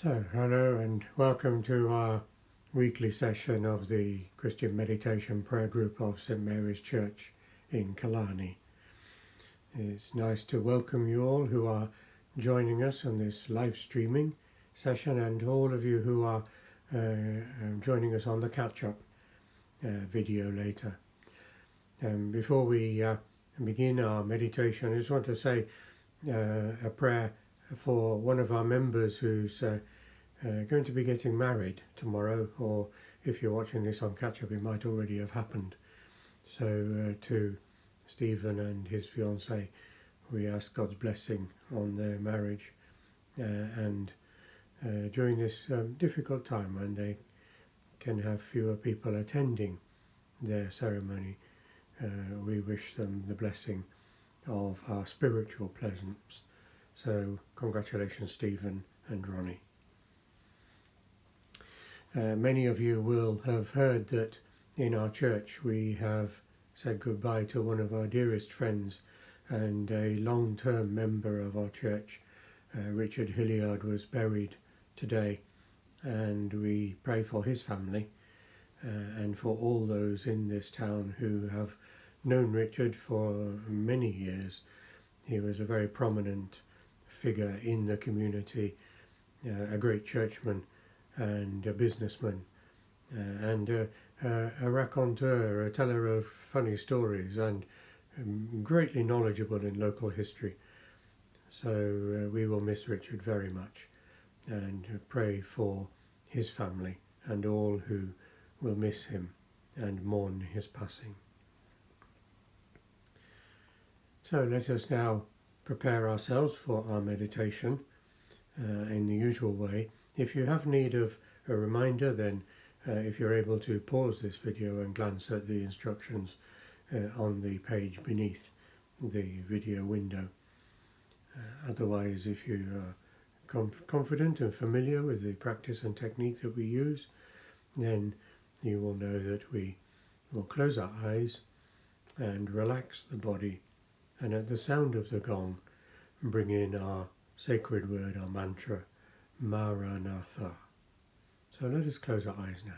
So, hello and welcome to our weekly session of the Christian Meditation Prayer Group of St Mary's Church in Killarney. It's nice to welcome you all who are joining us on this live streaming session and all of you who are joining us on the catch-up video later. Before we begin our meditation, I just want to say a prayer for one of our members who's going to be getting married tomorrow, or if you're watching this on catch-up it might already have happened. So to Stephen and his fiancée, we ask God's blessing on their marriage and during this difficult time when they can have fewer people attending their ceremony, we wish them the blessing of our spiritual presence. So congratulations Stephen and Ronnie. Many of you will have heard that in our church we have said goodbye to one of our dearest friends and a long-term member of our church. Richard Hilliard was buried today, and we pray for his family and for all those in this town who have known Richard for many years. He was a very prominent figure in the community, a great churchman and a businessman, and a raconteur, a teller of funny stories, and greatly knowledgeable in local history. So we will miss Richard very much and pray for his family and all who will miss him and mourn his passing. So let us now prepare ourselves for our meditation in the usual way. If you have need of a reminder, then if you're able to pause this video and glance at the instructions on the page beneath the video window. Otherwise, if you are confident and familiar with the practice and technique that we use, then you will know that we will close our eyes and relax the body, and at the sound of the gong bring in our sacred word, our mantra, Maranatha. So let us close our eyes now.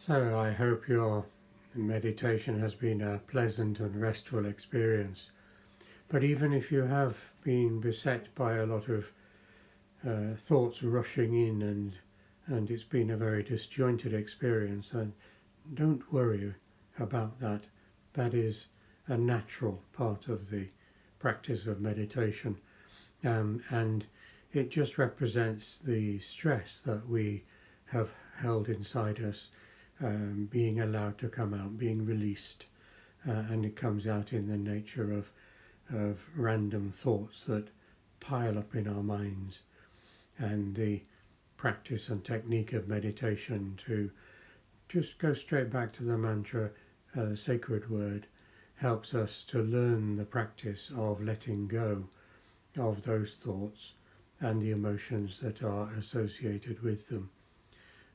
So I hope your meditation has been a pleasant and restful experience. But even if you have been beset by a lot of thoughts rushing in and it's been a very disjointed experience, then don't worry about that. That is a natural part of the practice of meditation, and it just represents the stress that we have held inside us, being allowed to come out, being released, and it comes out in the nature of random thoughts that pile up in our minds. And the practice and technique of meditation to just go straight back to the mantra, the sacred word, helps us to learn the practice of letting go of those thoughts and the emotions that are associated with them.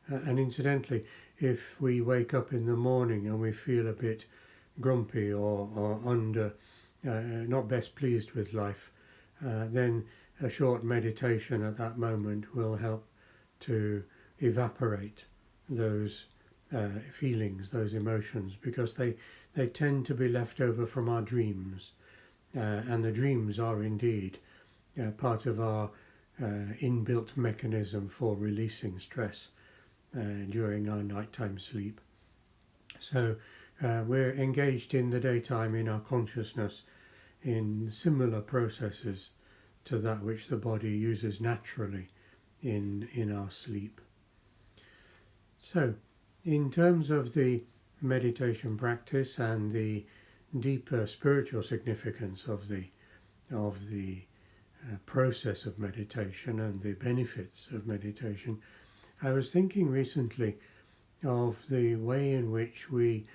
And incidentally, if we wake up in the morning and we feel a bit grumpy or not best pleased with life, then a short meditation at that moment will help to evaporate those feelings, those emotions, because they tend to be left over from our dreams. And the dreams are indeed part of our inbuilt mechanism for releasing stress during our nighttime sleep. So we're engaged in the daytime in our consciousness in similar processes to that which the body uses naturally in our sleep. So, in terms of the meditation practice and the deeper spiritual significance of the process of meditation and the benefits of meditation, I was thinking recently of the way in which we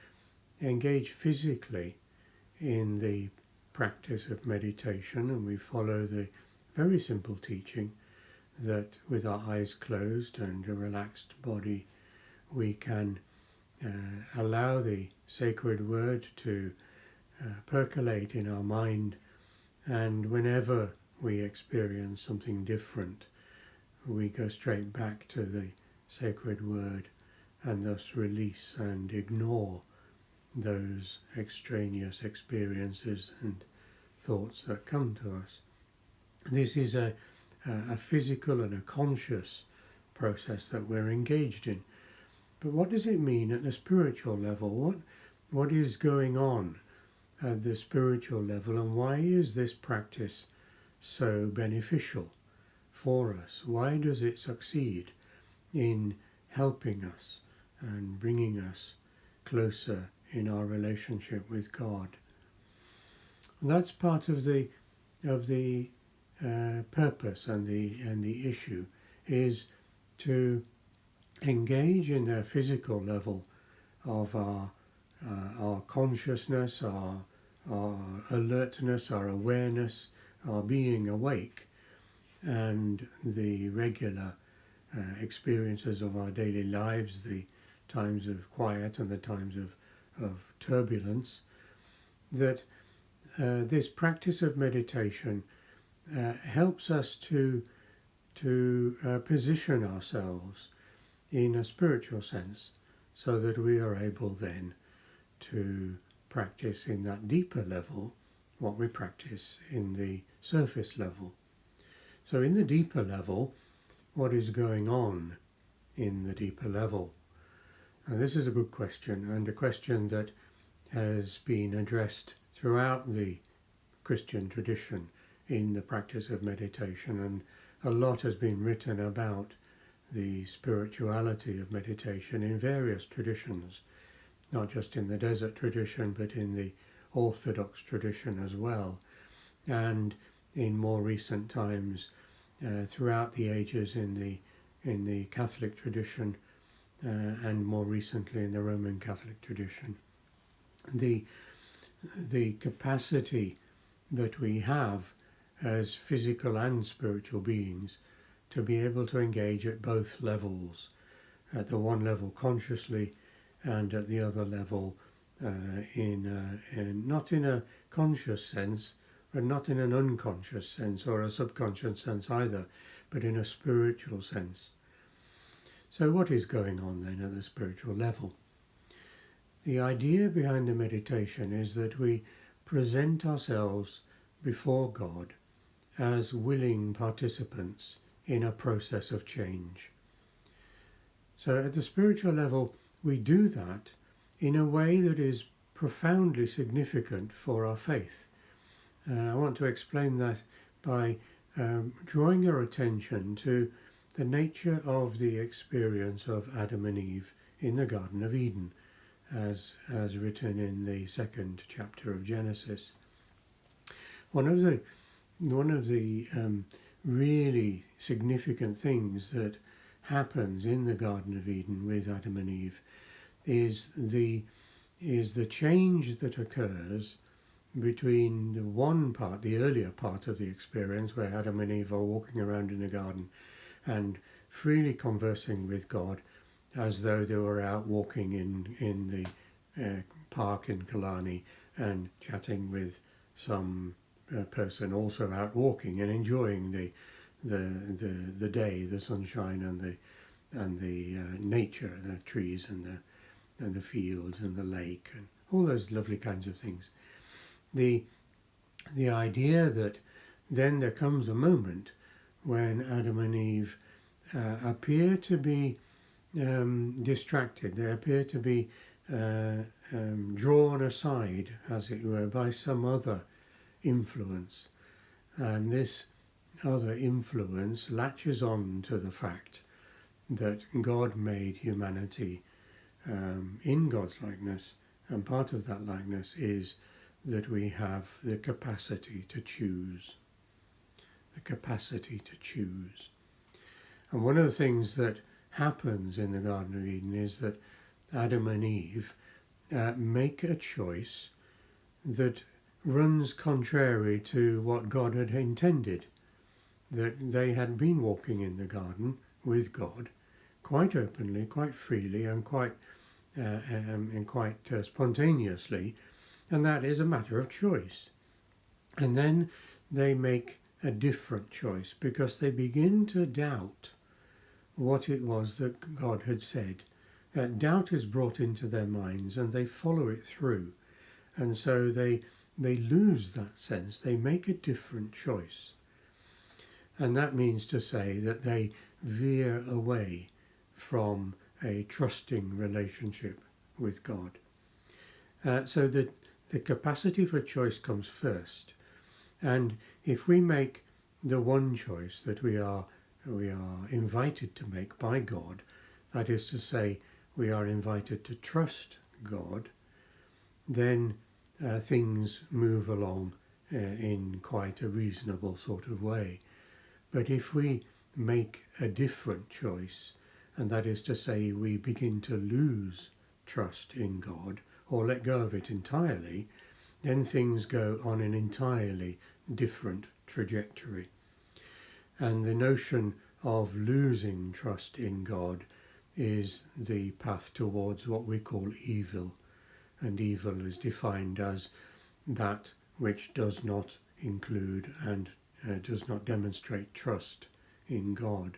engage physically in the practice of meditation, and we follow the very simple teaching that with our eyes closed and a relaxed body we can allow the sacred word to percolate in our mind, and whenever we experience something different we go straight back to the sacred word and thus release and ignore those extraneous experiences and thoughts that come to us. This is a physical and a conscious process that we're engaged in. But what does it mean at the spiritual level? What is going on at the spiritual level, and why is this practice so beneficial for us? Why does it succeed in helping us and bringing us closer in our relationship with God? And that's part of the purpose and the issue, is to engage in the physical level of our consciousness, our alertness, our awareness, our being awake, and the regular experiences of our daily lives, the times of quiet and the times of turbulence, that this practice of meditation helps us to position ourselves in a spiritual sense, so that we are able then to practice in that deeper level what we practice in the surface level. So in the deeper level, what is going on in the deeper level? And this is a good question, and a question that has been addressed throughout the Christian tradition in the practice of meditation, and a lot has been written about the spirituality of meditation in various traditions, not just in the desert tradition but in the Orthodox tradition as well, and in more recent times throughout the ages in the Catholic tradition, and more recently in the Roman Catholic tradition. The capacity that we have as physical and spiritual beings to be able to engage at both levels, at the one level consciously and at the other level not in a conscious sense, but not in an unconscious sense or a subconscious sense either, but in a spiritual sense. So what is going on then at the spiritual level? the idea behind the meditation is that we present ourselves before God as willing participants in a process of change. So at the spiritual level, we do that in a way that is profoundly significant for our faith. I want to explain that by drawing your attention to the nature of the experience of Adam and Eve in the Garden of Eden, as written in the 2nd chapter of Genesis. One of the really significant things that happens in the Garden of Eden with Adam and Eve is the change that occurs between the one part, the earlier part of the experience, where Adam and Eve are walking around in the garden and freely conversing with God as though they were out walking in the park in Killarney and chatting with some person also out walking and enjoying the day, the sunshine and the nature, the trees and the fields and the lake and all those lovely kinds of things. The idea that then there comes a moment when Adam and Eve appear to be distracted. They appear to be drawn aside, as it were, by some other influence. And this other influence latches on to the fact that God made humanity in God's likeness, and part of that likeness is that we have the capacity to choose. The capacity to choose. And one of the things that happens in the Garden of Eden is that Adam and Eve make a choice that runs contrary to what God had intended. That they had been walking in the garden with God quite openly, quite freely, and quite spontaneously, and that is a matter of choice. And then they make a different choice because they begin to doubt what it was that God had said. Doubt is brought into their minds and they follow it through. And so they lose that sense. They make a different choice. And that means to say that they veer away from a trusting relationship with God. So that the capacity for choice comes first. And if we make the one choice that we are invited to make by God, that is to say, we are invited to trust God, then things move along in quite a reasonable sort of way. But if we make a different choice, and that is to say, we begin to lose trust in God, or let go of it entirely, then things go on an entirely different trajectory. And the notion of losing trust in God is the path towards what we call evil. And evil is defined as that which does not include and does not demonstrate trust in God.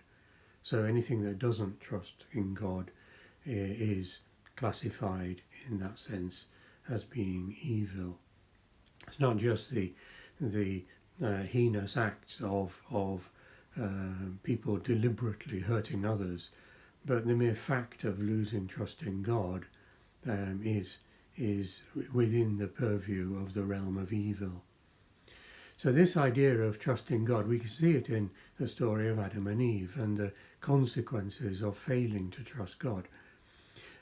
So anything that doesn't trust in God is classified in that sense as being evil. It's not just the heinous acts of people deliberately hurting others, but the mere fact of losing trust in God is within the purview of the realm of evil. So this idea of trusting God, we can see it in the story of Adam and Eve and the consequences of failing to trust God.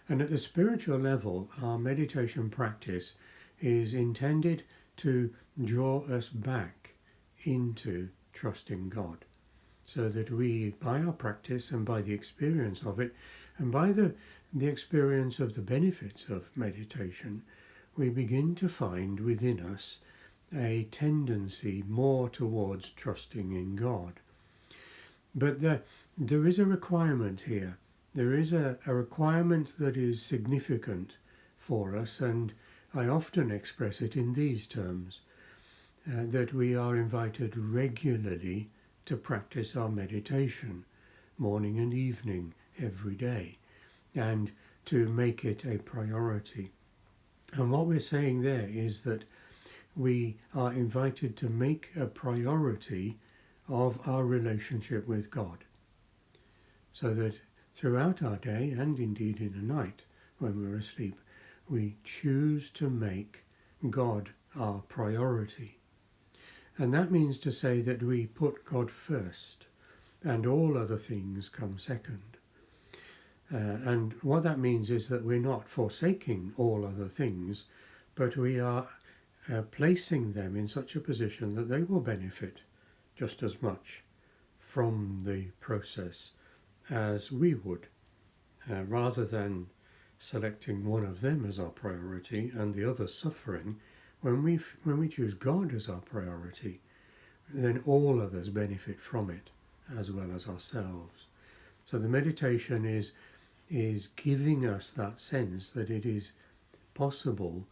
And at the spiritual level, our meditation practice is intended to draw us back into trusting God, so that we, by our practice and by the experience of it, and by the experience of the benefits of meditation, we begin to find within us a tendency more towards trusting in God. But there is a requirement here. There is a requirement that is significant for us, and I often express it in these terms, that we are invited regularly to practice our meditation, morning and evening, every day, and to make it a priority. And what we're saying there is that we are invited to make a priority of our relationship with God, so that throughout our day, and indeed in the night when we're asleep, we choose to make God our priority. And that means to say that we put God first and all other things come second. And what that means is that we're not forsaking all other things, but we are placing them in such a position that they will benefit just as much from the process as we would, rather than selecting one of them as our priority and the other suffering. When we choose God as our priority, then all others benefit from it as well as ourselves. So the meditation is giving us that sense that it is possible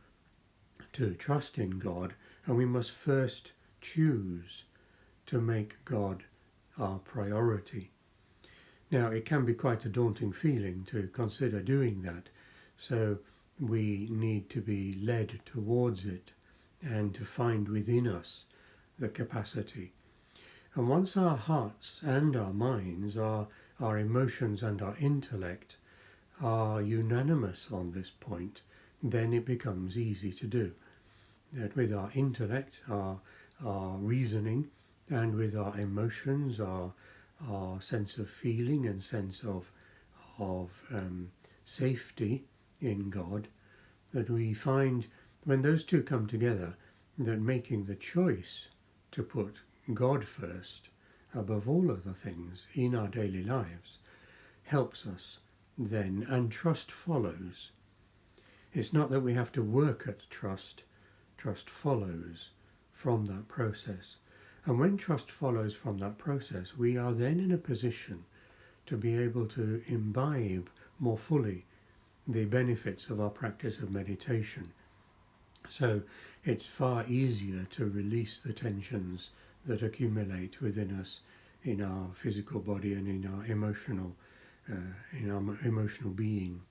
to trust in God, and we must first choose to make God our priority. Now, it can be quite a daunting feeling to consider doing that, so we need to be led towards it and to find within us the capacity. And once our hearts and our minds, our emotions and our intellect are unanimous on this point, then it becomes easy to do. That with our intellect, our reasoning, and with our emotions, our sense of feeling and sense of safety in God, that we find when those two come together, that making the choice to put God first above all other things in our daily lives helps us then, and trust follows. It's not that we have to work at trust. Trust follows from that process. And when trust follows from that process, we are then in a position to be able to imbibe more fully the benefits of our practice of meditation. So it's far easier to release the tensions that accumulate within us in our physical body and in our emotional being.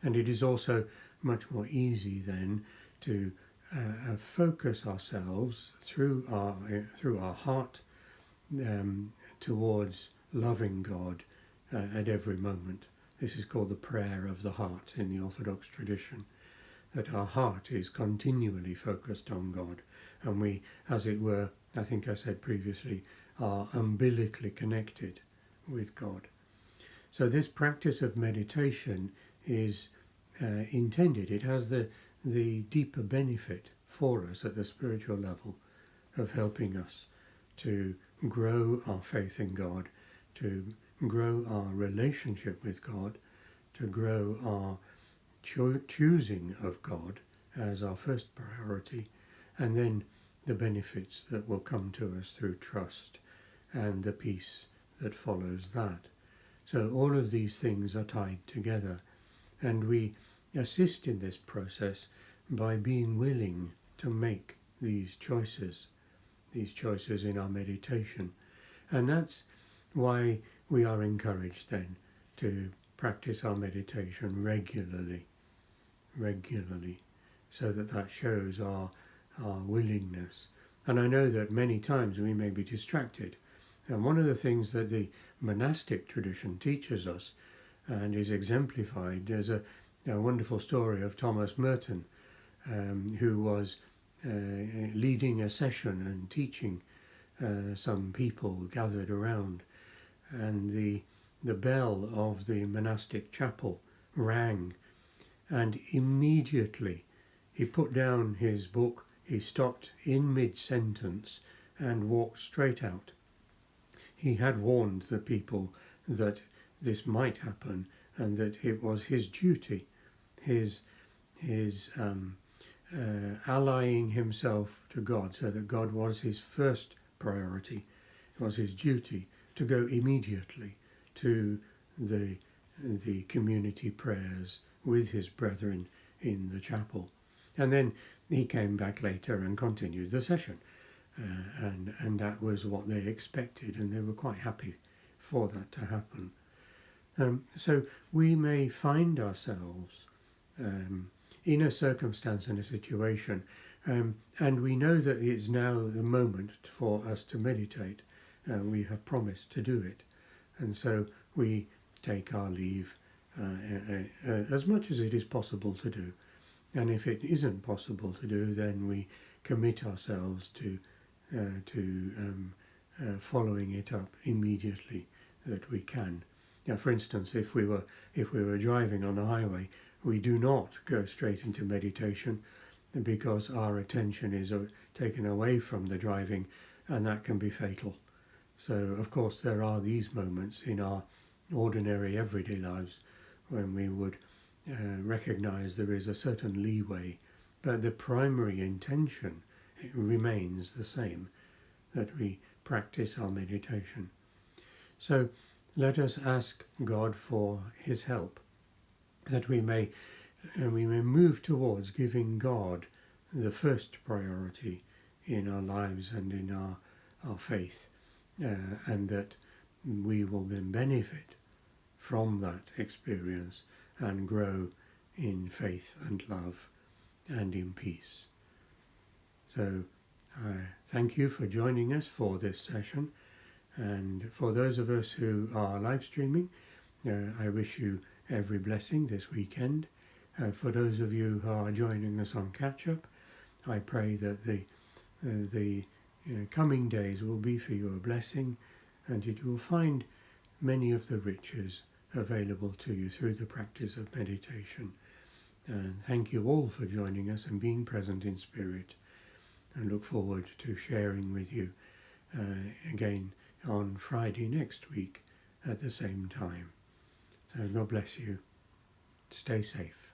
And it is also much more easy then to focus ourselves through our heart towards loving God at every moment. This is called the prayer of the heart in the Orthodox tradition, that our heart is continually focused on God, and we, as it were, I think I said previously, are umbilically connected with God. So this practice of meditation is intended, it has the deeper benefit for us at the spiritual level of helping us to grow our faith in God, to grow our relationship with God, to grow our choosing of God as our first priority, and then the benefits that will come to us through trust and the peace that follows that. So all of these things are tied together, and we assist in this process by being willing to make these choices in our meditation. And that's why we are encouraged then to practice our meditation regularly, so that shows our willingness. And I know that many times we may be distracted. And one of the things that the monastic tradition teaches us and is exemplified, there's a wonderful story of Thomas Merton, who was leading a session and teaching some people gathered around, and the bell of the monastic chapel rang, and immediately he put down his book, he stopped in mid-sentence and walked straight out. He had warned the people that this might happen and that it was his duty, his allying himself to God, so that God was his first priority. It was his duty to go immediately to the community prayers with his brethren in the chapel. And then he came back later and continued the session. And that was what they expected, and they were quite happy for that to happen. So we may find ourselves in a circumstance and a situation, and we know that it's now the moment for us to meditate. We have promised to do it, and so we take our leave as much as it is possible to do. And if it isn't possible to do, then we commit ourselves to following it up immediately that we can. Now, for instance, if we were driving on the highway, we do not go straight into meditation because our attention is taken away from the driving, and that can be fatal. So, of course, there are these moments in our ordinary everyday lives when we would recognize there is a certain leeway, but the primary intention remains the same, that we practice our meditation. So let us ask God for his help, that we may move towards giving God the first priority in our lives and in our faith, and that we will then benefit from that experience and grow in faith and love and in peace. So thank you for joining us for this session, and for those of us who are live streaming, I wish you every blessing this weekend. For those of you who are joining us on catch-up, I pray that the coming days will be for you a blessing, and that you will find many of the riches available to you through the practice of meditation. And thank you all for joining us and being present in spirit, and look forward to sharing with you again on Friday next week at the same time. So God bless you. Stay safe.